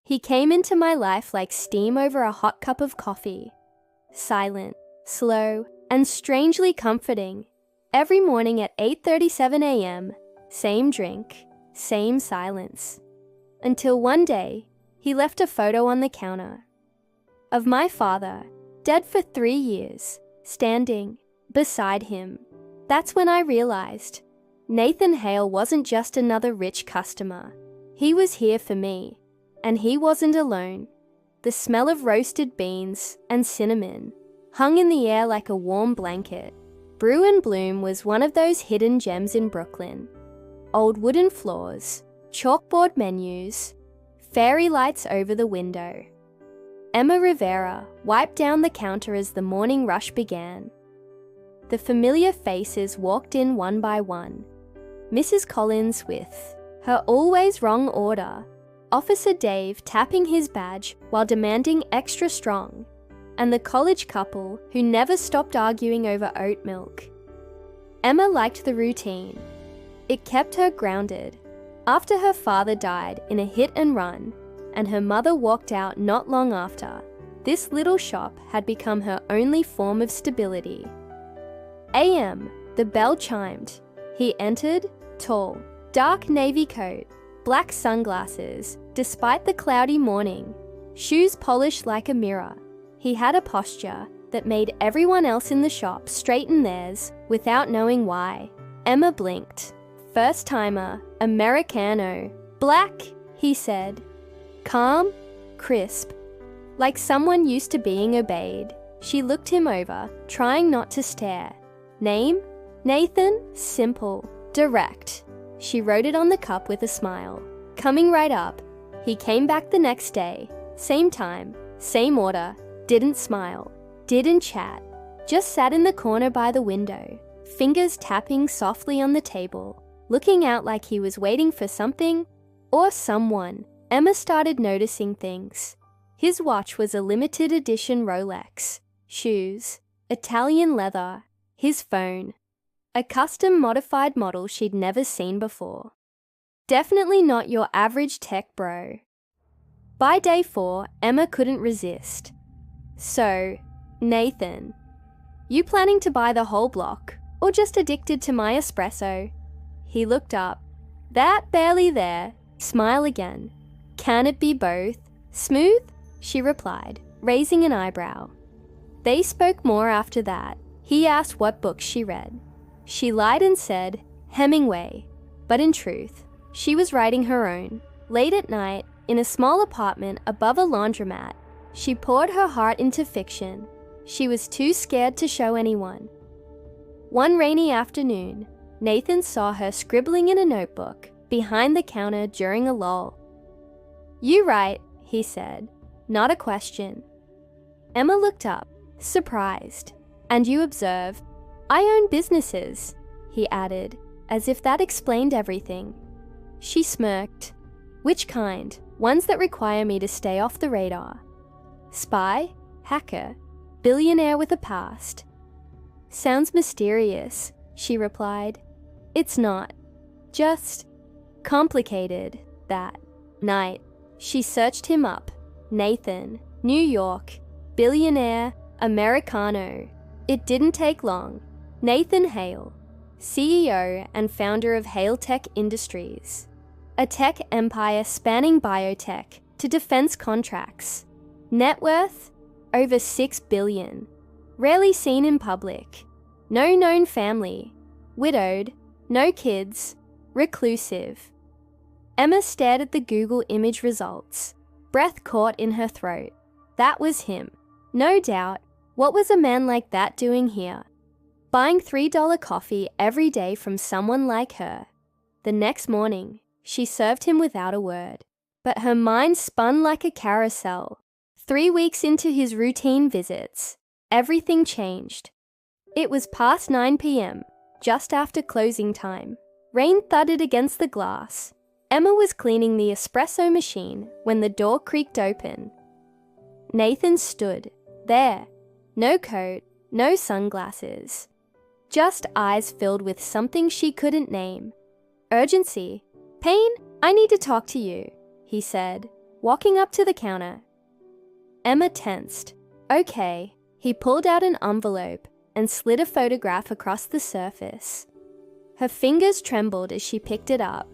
He came into my life like steam over a hot cup of coffee. Silent, slow, and strangely comforting. Every morning at 8:37 a.m., same drink, same silence. Until one day, he left a photo on the counter of my father, dead for 3 years, standing beside him. That's when I realized Nathan Hale wasn't just another rich customer. He was here for me, and he wasn't alone. The smell of roasted beans and cinnamon hung in the air like a warm blanket. Brew and Bloom was one of those hidden gems in Brooklyn. Old wooden floors, chalkboard menus, fairy lights over the window. Emma Rivera wiped down the counter as the morning rush began. The familiar faces walked in one by one. Mrs. Collins with her always wrong order, Officer Dave tapping his badge while demanding extra strong, and the college couple who never stopped arguing over oat milk. Emma liked the routine. It kept her grounded. After her father died in a hit and run, and her mother walked out not long after, this little shop had become her only form of stability. AM, the bell chimed. He entered, tall, dark navy coat, black sunglasses, despite the cloudy morning, shoes polished like a mirror. He had a posture that made everyone else in the shop straighten theirs without knowing why. Emma blinked. First timer, Americano. Black, he said. Calm, crisp, like someone used to being obeyed. She looked him over, trying not to stare. Name? Nathan? Simple. Direct. She wrote it on the cup with a smile. Coming right up. He came back the next day. Same time, same order. Didn't smile. Didn't chat. Just sat in the corner by the window, fingers tapping softly on the table, looking out like he was waiting for something or someone. Emma started noticing things. His watch was a limited edition Rolex. Shoes. Italian leather. His phone. A custom modified model she'd never seen before. Definitely not your average tech bro. By day 4, Emma couldn't resist. So, Nathan, you planning to buy the whole block, or just addicted to my espresso? He looked up. That barely there. Smile again. Can it be both? Smooth? She replied, raising an eyebrow. They spoke more after that. He asked what books she read. She lied and said Hemingway, but in truth, she was writing her own. Late at night, in a small apartment above a laundromat, she poured her heart into fiction. She was too scared to show anyone. One rainy afternoon, Nathan saw her scribbling in a notebook behind the counter during a lull. You write, he said, not a question. Emma looked up, surprised. And you observe, I own businesses, he added, as if that explained everything. She smirked. Which kind? Ones that require me to stay off the radar. Spy? Hacker? Billionaire with a past? Sounds mysterious, she replied. It's not. Just complicated. That night, she searched him up. Nathan, New York, billionaire, Americano. It didn't take long. Nathan Hale, CEO and founder of Hale Tech Industries, a tech empire spanning biotech to defense contracts. Net worth? Over $6 billion. Rarely seen in public. No known family. Widowed. No kids. Reclusive. Emma stared at the Google image results, breath caught in her throat. That was him. No doubt. What was a man like that doing here? Buying $3 coffee every day from someone like her. The next morning, she served him without a word. But her mind spun like a carousel. 3 weeks into his routine visits, everything changed. It was past 9 p.m., just after closing time. Rain thudded against the glass. Emma was cleaning the espresso machine when the door creaked open. Nathan stood there. No coat, no sunglasses. Just eyes filled with something she couldn't name. Urgency. Payne, I need to talk to you, he said, walking up to the counter. Emma tensed. Okay. He pulled out an envelope and slid a photograph across the surface. Her fingers trembled as she picked it up.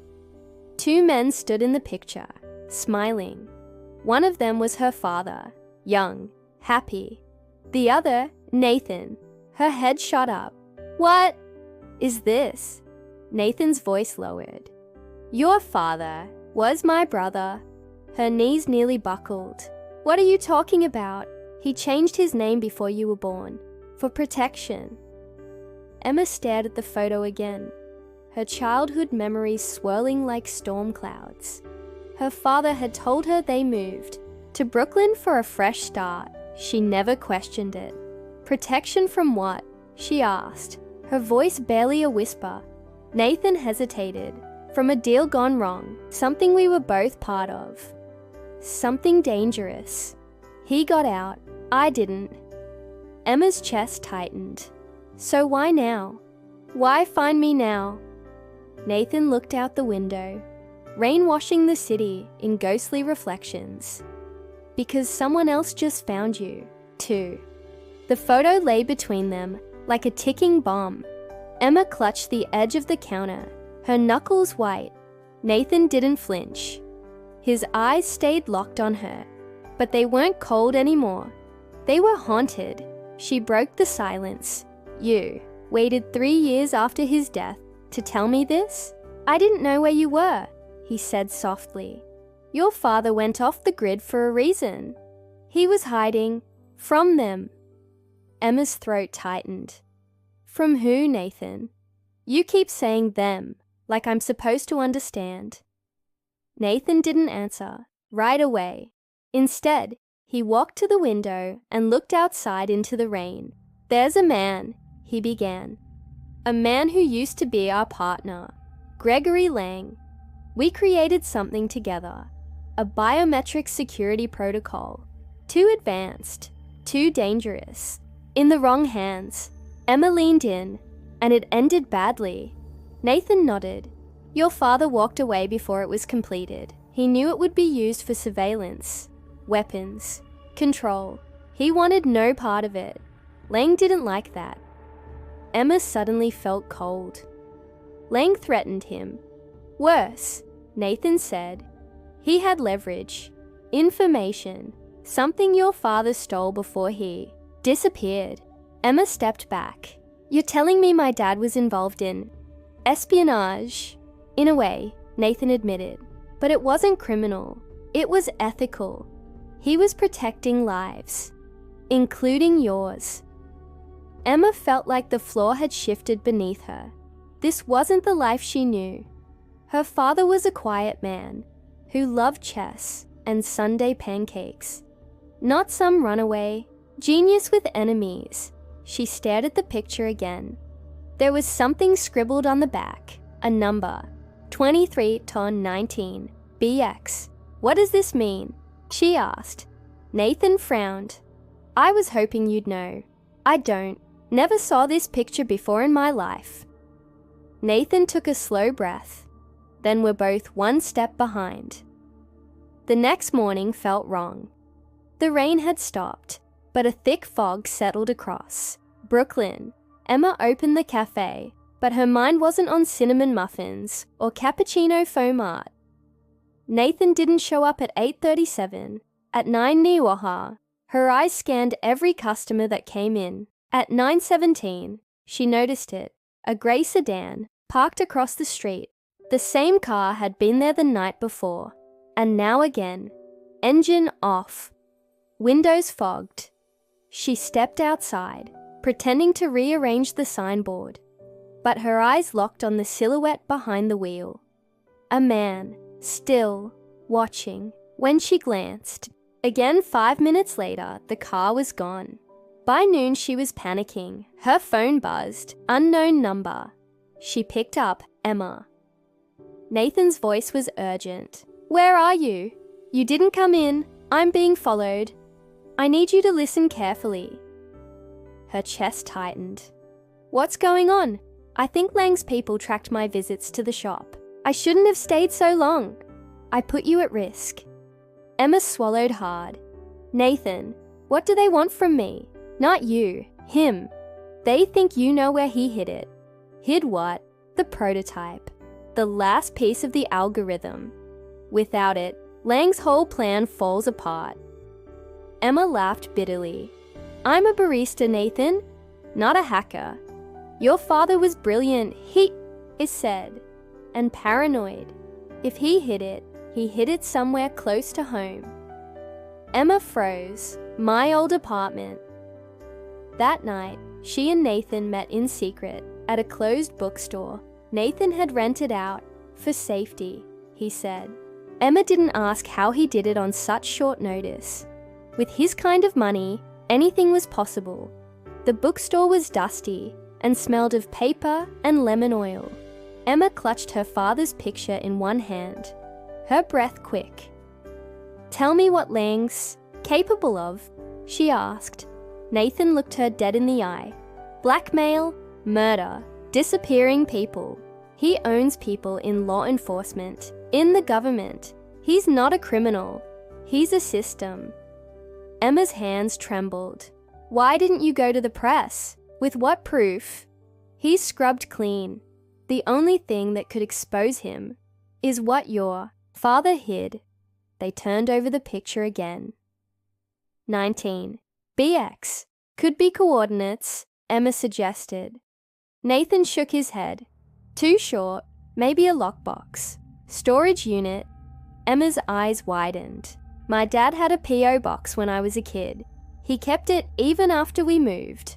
Two men stood in the picture, smiling. One of them was her father, young, happy. The other, Nathan. Her head shot up. What is this? Nathan's voice lowered. Your father was my brother. Her knees nearly buckled. What are you talking about? He changed his name before you were born, for protection. Emma stared at the photo again, her childhood memories swirling like storm clouds. Her father had told her they moved to Brooklyn for a fresh start. She never questioned it. Protection from what? She asked, her voice barely a whisper. Nathan hesitated. From a deal gone wrong, something we were both part of. Something dangerous. He got out. I didn't. Emma's chest tightened. So why now? Why find me now? Nathan looked out the window, rain washing the city in ghostly reflections. Because someone else just found you, too. The photo lay between them like a ticking bomb. Emma clutched the edge of the counter, her knuckles white. Nathan didn't flinch. His eyes stayed locked on her, but they weren't cold anymore. They were haunted. She broke the silence. You waited 3 years after his death to tell me this? I didn't know where you were, he said softly. Your father went off the grid for a reason. He was hiding from them. Emma's throat tightened. From who, Nathan? You keep saying them, like I'm supposed to understand. Nathan didn't answer right away. Instead, he walked to the window and looked outside into the rain. There's a man, he began. A man who used to be our partner, Gregory Lang. We created something together, a biometric security protocol. Too advanced, too dangerous. In the wrong hands. Emma leaned in, and it ended badly. Nathan nodded. Your father walked away before it was completed. He knew it would be used for surveillance, weapons, control. He wanted no part of it. Lang didn't like that. Emma suddenly felt cold. Lang threatened him. Worse, Nathan said. He had leverage, information, something your father stole before he disappeared. Emma stepped back. You're telling me my dad was involved in espionage? In a way, Nathan admitted. But it wasn't criminal. It was ethical. He was protecting lives, including yours. Emma felt like the floor had shifted beneath her. This wasn't the life she knew. Her father was a quiet man who loved chess and Sunday pancakes. Not some runaway genius with enemies. She stared at the picture again. There was something scribbled on the back, a number, 23-19, BX. What does this mean? She asked. Nathan frowned. I was hoping you'd know. I don't. Never saw this picture before in my life. Nathan took a slow breath. Then we're both one step behind. The next morning felt wrong. The rain had stopped, but a thick fog settled across Brooklyn. Emma opened the cafe, but her mind wasn't on cinnamon muffins or cappuccino foam art. Nathan didn't show up at 8:37. At 9 Niwaha, her eyes scanned every customer that came in. At 9:17, she noticed it, a grey sedan, parked across the street. The same car had been there the night before, and now again. Engine off. Windows fogged. She stepped outside, pretending to rearrange the signboard, but her eyes locked on the silhouette behind the wheel. A man, still, watching. When she glanced, again 5 minutes later, the car was gone. By noon, she was panicking. Her phone buzzed. Unknown number. She picked up Emma. Nathan's voice was urgent. Where are you? You didn't come in. I'm being followed. I need you to listen carefully. Her chest tightened. What's going on? I think Lang's people tracked my visits to the shop. I shouldn't have stayed so long. I put you at risk. Emma swallowed hard. Nathan, what do they want from me? Not you, him. They think you know where he hid it. Hid what? The prototype. The last piece of the algorithm. Without it, Lang's whole plan falls apart. Emma laughed bitterly. I'm a barista, Nathan, not a hacker. Your father was brilliant, he said, and paranoid. If he hid it somewhere close to home. Emma froze. My old apartment. That night, she and Nathan met in secret at a closed bookstore Nathan had rented out for safety, he said. Emma didn't ask how he did it on such short notice. With his kind of money, anything was possible. The bookstore was dusty and smelled of paper and lemon oil. Emma clutched her father's picture in one hand, her breath quick. Tell me what Lang's capable of, she asked. Nathan looked her dead in the eye. Blackmail, murder, disappearing people. He owns people in law enforcement, in the government. He's not a criminal. He's a system. Emma's hands trembled. Why didn't you go to the press? With what proof? He's scrubbed clean. The only thing that could expose him is what your father hid. They turned over the picture again. 19. BX. Could be coordinates, Emma suggested. Nathan shook his head. Too short, maybe a lockbox. Storage unit. Emma's eyes widened. My dad had a P.O. box when I was a kid. He kept it even after we moved.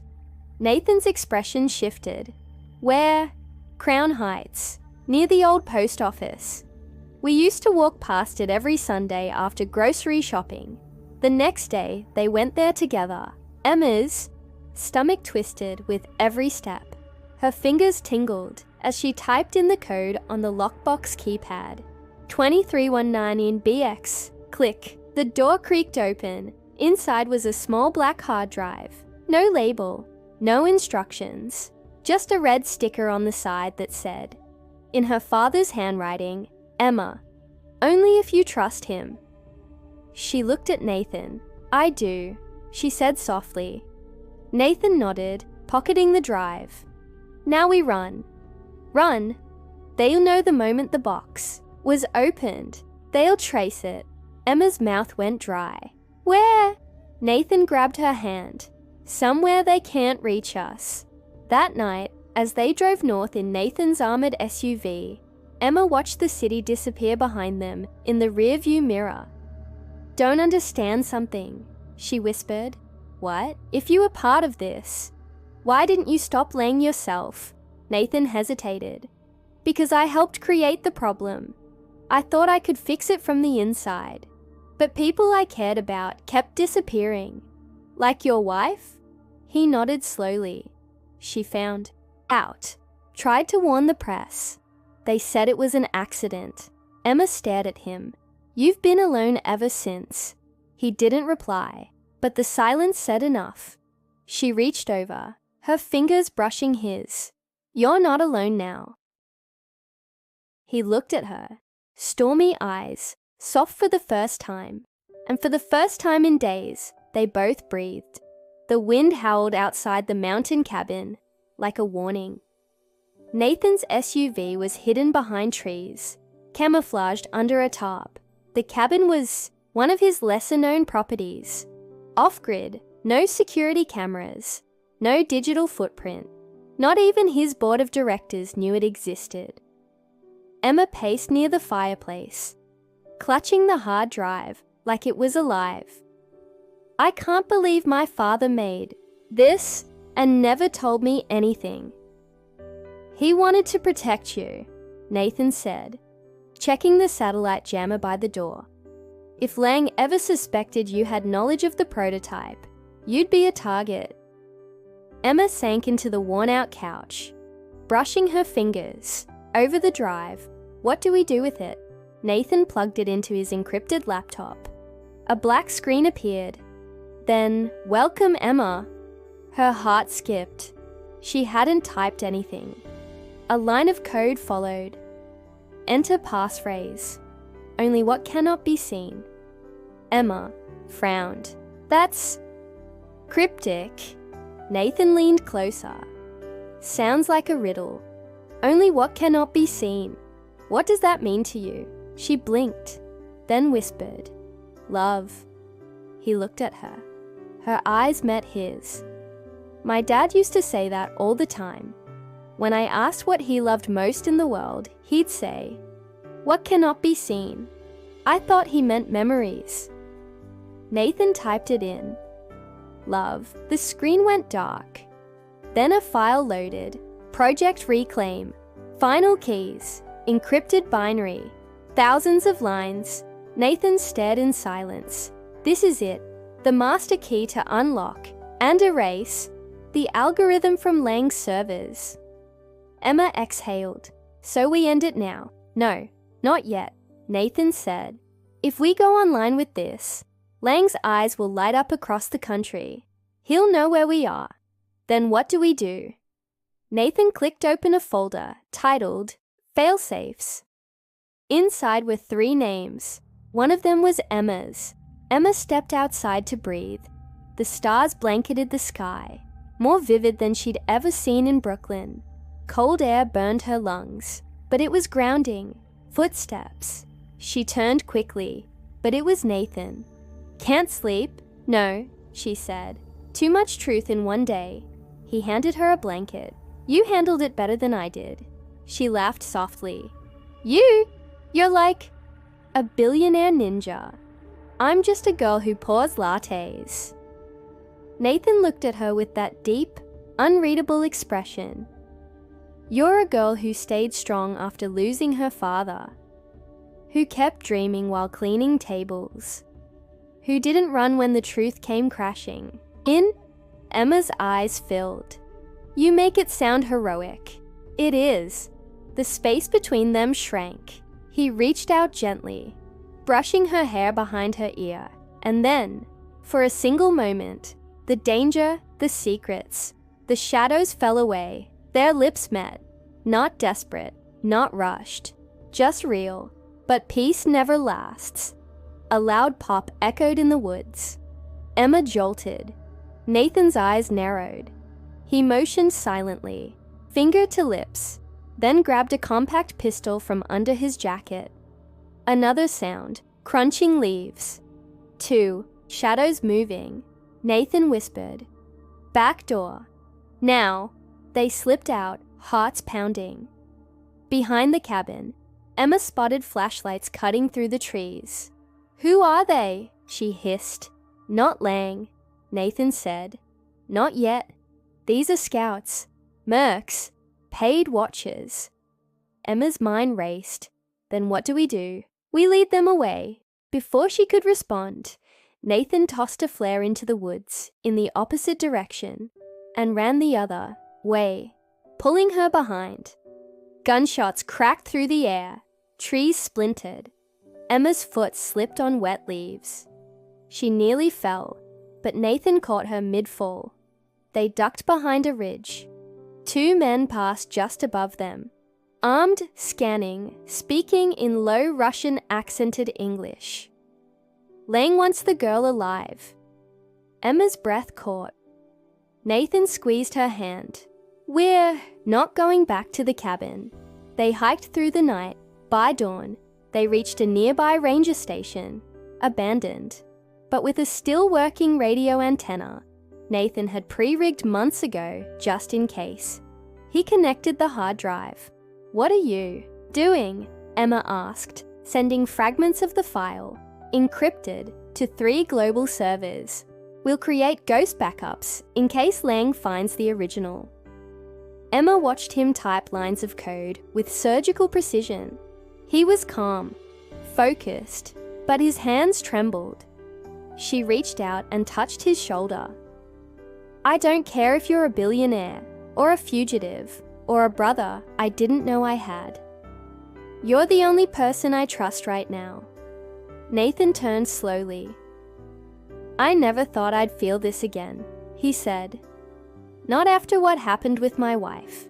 Nathan's expression shifted. Where? Crown Heights, near the old post office. We used to walk past it every Sunday after grocery shopping. The next day, they went there together. Emma's stomach twisted with every step. Her fingers tingled as she typed in the code on the lockbox keypad. 2319 in BX. Click. The door creaked open. Inside was a small black hard drive. No label, no instructions, just a red sticker on the side that said, in her father's handwriting, Emma, only if you trust him. She looked at Nathan. I do, she said softly. Nathan nodded, pocketing the drive. Now we run. Run. They'll know the moment the box was opened. They'll trace it. Emma's mouth went dry. Where? Nathan grabbed her hand. Somewhere they can't reach us. That night, as they drove north in Nathan's armored SUV, Emma watched the city disappear behind them in the rearview mirror. Don't understand something, she whispered. What? If you were part of this, why didn't you stop Lang yourself? Nathan hesitated. Because I helped create the problem. I thought I could fix it from the inside. But people I cared about kept disappearing. Like your wife? He nodded slowly. She found out. Tried to warn the press. They said it was an accident. Emma stared at him. You've been alone ever since. He didn't reply, but the silence said enough. She reached over, her fingers brushing his. You're not alone now. He looked at her, stormy eyes, soft for the first time. And for the first time in days, they both breathed. The wind howled outside the mountain cabin, like a warning. Nathan's SUV was hidden behind trees, camouflaged under a tarp. The cabin was one of his lesser-known properties. Off-grid, no security cameras, no digital footprint. Not even his board of directors knew it existed. Emma paced near the fireplace, clutching the hard drive like it was alive. I can't believe my father made this and never told me anything. He wanted to protect you, Nathan said, checking the satellite jammer by the door. If Lang ever suspected you had knowledge of the prototype, you'd be a target. Emma sank into the worn-out couch, brushing her fingers over the drive. What do we do with it? Nathan plugged it into his encrypted laptop. A black screen appeared. Then, welcome Emma. Her heart skipped. She hadn't typed anything. A line of code followed. Enter passphrase. Only what cannot be seen. Emma frowned. That's cryptic. Nathan leaned closer. Sounds like a riddle. Only what cannot be seen. What does that mean to you? She blinked, then whispered, love. He looked at her. Her eyes met his. My dad used to say that all the time. When I asked what he loved most in the world, he'd say, what cannot be seen? I thought he meant memories. Nathan typed it in. Love. The screen went dark. Then a file loaded. Project Reclaim. Final keys. Encrypted binary. Thousands of lines. Nathan stared in silence. This is it. The master key to unlock and erase the algorithm from Lang's servers. Emma exhaled. So we end it now. No, not yet. Nathan said. If we go online with this, Lang's eyes will light up across the country. He'll know where we are. Then what do we do? Nathan clicked open a folder titled Failsafes. Inside were 3 names. One of them was Emma's. Emma stepped outside to breathe. The stars blanketed the sky, more vivid than she'd ever seen in Brooklyn. Cold air burned her lungs, but it was grounding. Footsteps. She turned quickly, but it was Nathan. Can't sleep? No, she said. Too much truth in one day. He handed her a blanket. You handled it better than I did. She laughed softly. You're like a billionaire ninja. I'm just a girl who pours lattes. Nathan looked at her with that deep, unreadable expression. You're a girl who stayed strong after losing her father, who kept dreaming while cleaning tables, who didn't run when the truth came crashing in. Emma's eyes filled. You make it sound heroic. It is. The space between them shrank. He reached out gently, brushing her hair behind her ear, and then, for a single moment, the danger, the secrets, the shadows fell away. Their lips met, not desperate, not rushed, just real. But peace never lasts. A loud pop echoed in the woods. Emma jolted. Nathan's eyes narrowed. He motioned silently, finger to lips, then grabbed a compact pistol from under his jacket. Another sound, crunching leaves. 2, shadows moving. Nathan whispered, back door. Now. They slipped out, hearts pounding. Behind the cabin, Emma spotted flashlights cutting through the trees. Who are they? She hissed. Not Lang, Nathan said. Not yet. These are scouts. Mercs. Paid watchers. Emma's mind raced. Then what do? We lead them away. Before she could respond, Nathan tossed a flare into the woods in the opposite direction and ran the other way, pulling her behind. Gunshots cracked through the air. Trees splintered. Emma's foot slipped on wet leaves. She nearly fell, but Nathan caught her mid-fall. They ducked behind a ridge. 2 men passed just above them, armed, scanning, speaking in low Russian accented English. Lang wants the girl alive. Emma's breath caught. Nathan squeezed her hand. We're not going back to the cabin. They hiked through the night. By dawn, they reached a nearby ranger station, abandoned, but with a still working radio antenna Nathan had pre-rigged months ago just in case. He connected the hard drive. What are you doing? Emma asked, sending fragments of the file, encrypted, to 3 global servers. We'll create ghost backups in case Lang finds the original. Emma watched him type lines of code with surgical precision. He was calm, focused, but his hands trembled. She reached out and touched his shoulder. I don't care if you're a billionaire, or a fugitive, or a brother I didn't know I had. You're the only person I trust right now. Nathan turned slowly. I never thought I'd feel this again, he said. Not after what happened with my wife.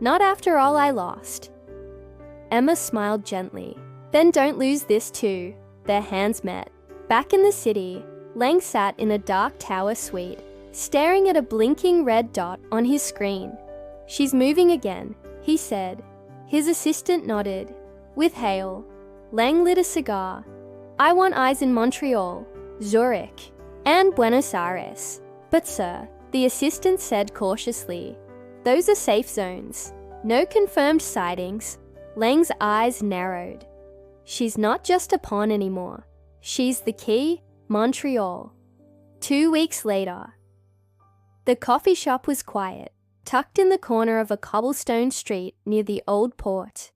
Not after all I lost. Emma smiled gently. Then don't lose this too. Their hands met. Back in the city, Lang sat in a dark tower suite, staring at a blinking red dot on his screen. "She's moving again," he said. His assistant nodded. With Hale, Lang lit a cigar. "I want eyes in Montreal, Zurich, and Buenos Aires." "But sir," the assistant said cautiously, "those are safe zones. No confirmed sightings." Lang's eyes narrowed. "She's not just a pawn anymore. She's the key, Montreal." 2 weeks later. The coffee shop was quiet, tucked in the corner of a cobblestone street near the old port.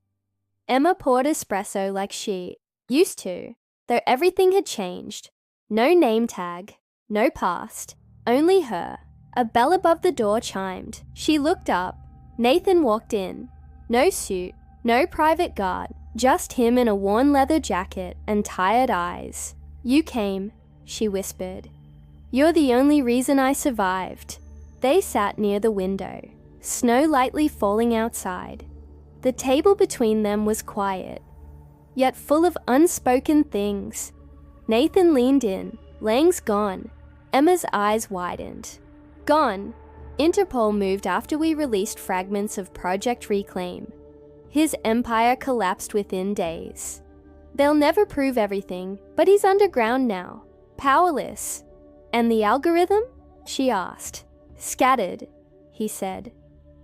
Emma poured espresso like she used to, though everything had changed. No name tag, no past, only her. A bell above the door chimed. She looked up. Nathan walked in. No suit, no private guard, just him in a worn leather jacket and tired eyes. "You came," she whispered. "You're the only reason I survived." They sat near the window, snow lightly falling outside. The table between them was quiet, yet full of unspoken things. Nathan leaned in. "Lang's gone." Emma's eyes widened. "Gone." Interpol moved after we released fragments of Project Reclaim. His empire collapsed within days. They'll never prove everything, but he's underground now, powerless. "And the algorithm?" she asked. "Scattered," he said.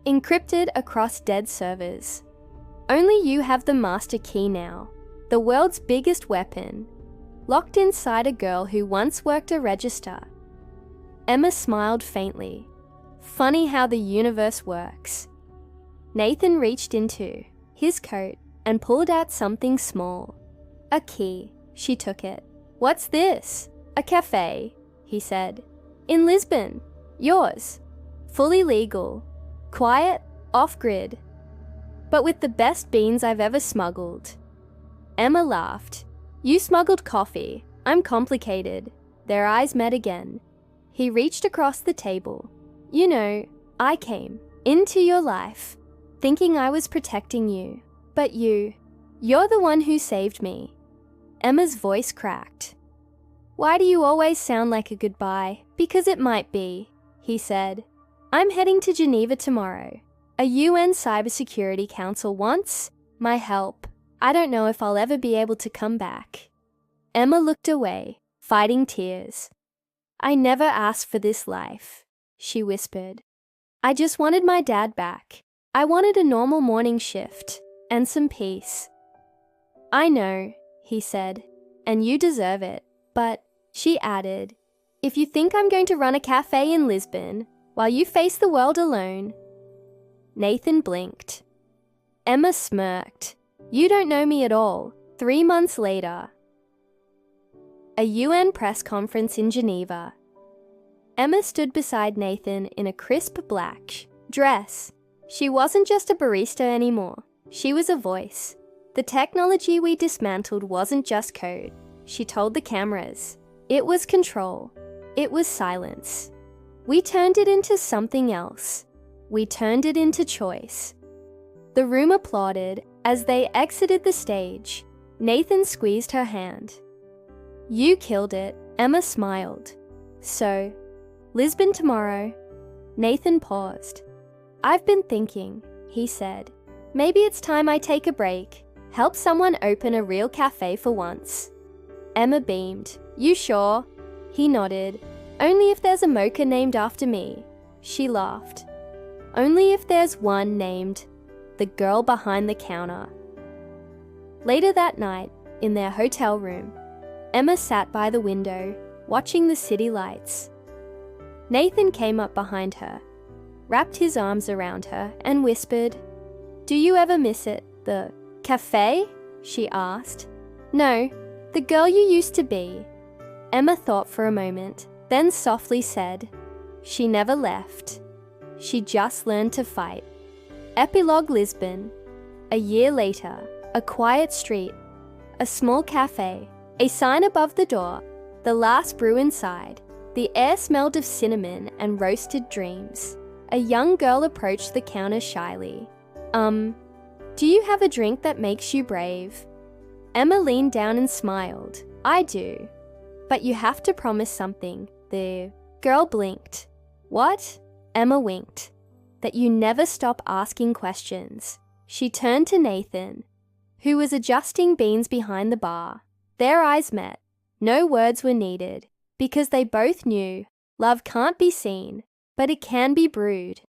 "Encrypted across dead servers. Only you have the master key now, the world's biggest weapon, locked inside a girl who once worked a register." Emma smiled faintly. "Funny how the universe works." Nathan reached into his coat and pulled out something small. A key. She took it. "What's this?" "A cafe," he said. "In Lisbon. Yours. Fully legal. Quiet, off-grid. But with the best beans I've ever smuggled." Emma laughed. "You smuggled coffee. I'm complicated." Their eyes met again. He reached across the table. "You know, I came into your life, thinking I was protecting you. But you're the one who saved me." Emma's voice cracked. "Why do you always sound like a goodbye?" "Because it might be," he said. "I'm heading to Geneva tomorrow. A UN Cybersecurity Council wants my help. I don't know if I'll ever be able to come back." Emma looked away, fighting tears. "I never asked for this life," she whispered. "I just wanted my dad back. I wanted a normal morning shift and some peace." "I know," he said, "and you deserve it. But," she added, "if you think I'm going to run a cafe in Lisbon while you face the world alone..." Nathan blinked. Emma smirked. "You don't know me at all." 3 months later. A UN press conference in Geneva. Emma stood beside Nathan in a crisp black dress. She wasn't just a barista anymore. She was a voice. The technology we dismantled wasn't just code. She told the cameras. It was control. It was silence. We turned it into something else. We turned it into choice. The room applauded as they exited the stage. Nathan squeezed her hand. "You killed it," Emma smiled. "So, Lisbon tomorrow." Nathan paused. "I've been thinking," he said. "Maybe it's time I take a break. Help someone open a real cafe for once." Emma beamed. "You sure?" He nodded. "Only if there's a mocha named after me." She laughed. "Only if there's one named the girl behind the counter." Later that night, in their hotel room, Emma sat by the window, watching the city lights. Nathan came up behind her, wrapped his arms around her, and whispered, "Do you ever miss it? The cafe?" she asked. "No, the girl you used to be." Emma thought for a moment, then softly said, "She never left. She just learned to fight." Epilogue Lisbon. A year later, a quiet street, a small cafe, a sign above the door, the last brew inside. The air smelled of cinnamon and roasted dreams. A young girl approached the counter shyly. Do you have a drink that makes you brave?" Emma leaned down and smiled. "I do." But you have to promise something. The girl blinked. What? Emma winked. That you never stop asking questions. She turned to Nathan, who was adjusting beans behind the bar. Their eyes met. No words were needed, because they both knew love can't be seen, but it can be brewed.